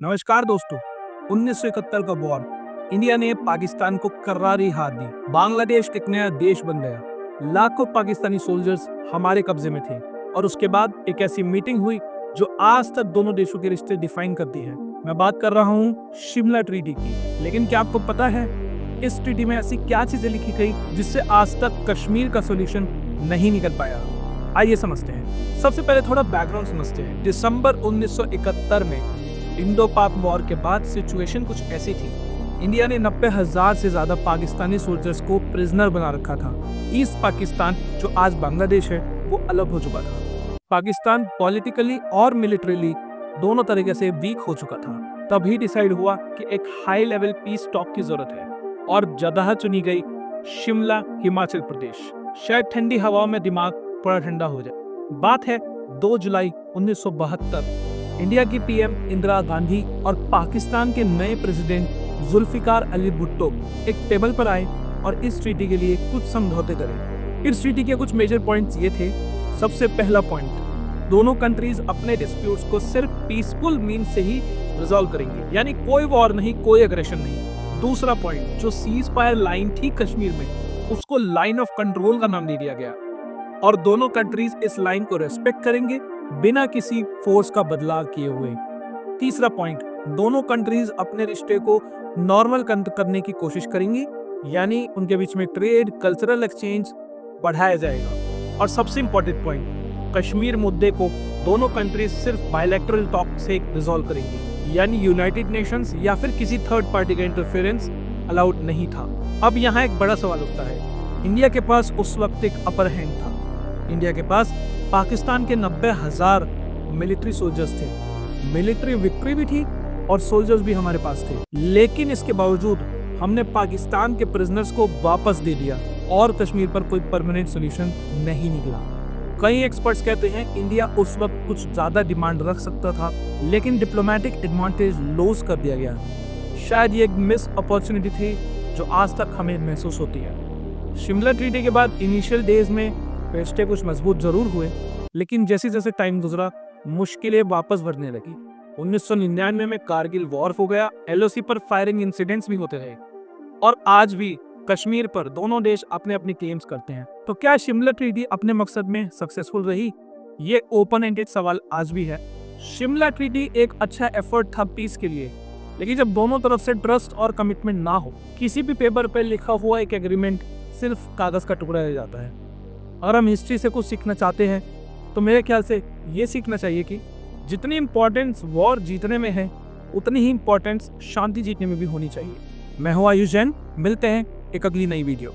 नमस्कार दोस्तों। 1971 का वॉर, इंडिया ने पाकिस्तान को करारी हार दी। बांग्लादेश एक नया देश बन गया। लाखों पाकिस्तानी सोल्जर्स हमारे कब्जे में थे और उसके बाद एक ऐसी मीटिंग हुई जो आज तक दोनों देशों के रिश्ते डिफाइन करती है। मैं बात कर रहा हूँ शिमला ट्रीटी की। लेकिन क्या आपको पता है इस ट्रीटी में ऐसी क्या चीजें लिखी गई जिससे आज तक कश्मीर का सोल्यूशन नहीं निकल पाया? आइए समझते हैं। सबसे पहले थोड़ा बैकग्राउंड समझते हैं। दिसंबर 1971 में इंडो पाक वॉर के बाद सिचुएशन कुछ ऐसी थी। इंडिया ने 90,000 से ज्यादा पाकिस्तानी सोल्जर्स को प्रिजनर बना रखा था। ईस्ट पाकिस्तान जो आज बांग्लादेश है वो अलग हो चुका था। पाकिस्तान पॉलिटिकली और मिलिट्रीली दोनों तरीके से वीक हो चुका था। तभी डिसाइड हुआ कि एक हाई लेवल पीस टॉक की जरूरत है और जगह चुनी गई शिमला, हिमाचल प्रदेश। शायद ठंडी हवाओं में दिमाग बड़ा ठंडा हो जाए। बात है 2 जुलाई 1972। इंडिया की पीएम इंदिरा गांधी और पाकिस्तान के नए प्रेसिडेंट जुल्फिकार अली भुट्टो एक टेबल पर आए और इस ट्रीटी के लिए कुछ समझौते करे। इस ट्रीटी के कुछ मेजर पॉइंट्स ये थे। सबसे पहला पॉइंट, दोनों कंट्रीज अपने डिस्प्यूट्स को सिर्फ पीसफुल मीन्स से ही रिजॉल्व करेंगे, यानी कोई वॉर नहीं, कोई एग्रेशन नहीं। दूसरा पॉइंट, जो सीज फायर लाइन थी कश्मीर में, उसको लाइन ऑफ कंट्रोल का नाम दे दिया गया और दोनों कंट्रीज इस लाइन को रेस्पेक्ट करेंगे बिना किसी फोर्स का बदलाव किए हुए। तीसरा पॉइंट, दोनों कंट्रीज अपने रिश्ते को नॉर्मल करने की कोशिश करेंगी, यानी उनके बीच में ट्रेड, कल्चरल एक्सचेंज बढ़ाया जाएगा। और सबसे इंपॉर्टेंट पॉइंट, कश्मीर मुद्दे को दोनों कंट्रीज सिर्फ बायलैटरल टॉक से रिजॉल्व करेंगी, यानी यूनाइटेड नेशंस या फिर किसी थर्ड पार्टी का इंटरफेरेंस अलाउड नहीं था। अब यहाँ एक बड़ा सवाल उठता है। इंडिया के पास उस वक्त एक अपर हैंड था। इंडिया के पास पाकिस्तान के 90,000 मिलिट्री सोल्जर्स थे। मिलिट्री विक्ट्री भी थी और सोल्जर्स भी हमारे पास थे। लेकिन इसके बावजूद हमने पाकिस्तान के प्रिजनर्स को वापस दे दिया और कश्मीर पर कोई परमानेंट सोल्यूशन नहीं निकला। कई एक्सपर्ट्स कहते हैं इंडिया उस वक्त कुछ ज्यादा डिमांड रख सकता था, लेकिन डिप्लोमेटिक एडवांटेज लॉस कर दिया गया। शायद ये एक मिस अपॉर्चुनिटी थी जो आज तक हमें महसूस होती है। शिमला ट्रीटी के बाद इनिशियल डेज में रिश्ते कुछ मजबूत जरूर हुए, लेकिन जैसे जैसे टाइम गुजरा मुश्किलें वापस बढ़ने लगी। 1999 में कारगिल वॉर हो गया। एलओसी पर फायरिंग इंसिडेंट्स भी होते रहे और आज भी कश्मीर पर दोनों देश अपने अपने क्लेम्स करते हैं। तो क्या शिमला ट्रीटी अपने मकसद में सक्सेसफुल रही? ये ओपन एंडेड सवाल आज भी है। शिमला ट्रीटी एक अच्छा एफर्ट था पीस के लिए, लेकिन जब दोनों तरफ से ट्रस्ट और कमिटमेंट ना हो, किसी भी पेपर पर लिखा हुआ एक एग्रीमेंट सिर्फ कागज का टुकड़ा रह जाता है। अगर हम हिस्ट्री से कुछ सीखना चाहते हैं तो मेरे ख्याल से ये सीखना चाहिए कि जितनी इंपॉर्टेंस वॉर जीतने में है, उतनी ही इंपॉर्टेंस शांति जीतने में भी होनी चाहिए। मैं हूं आयुष जैन, मिलते हैं एक अगली नई वीडियो।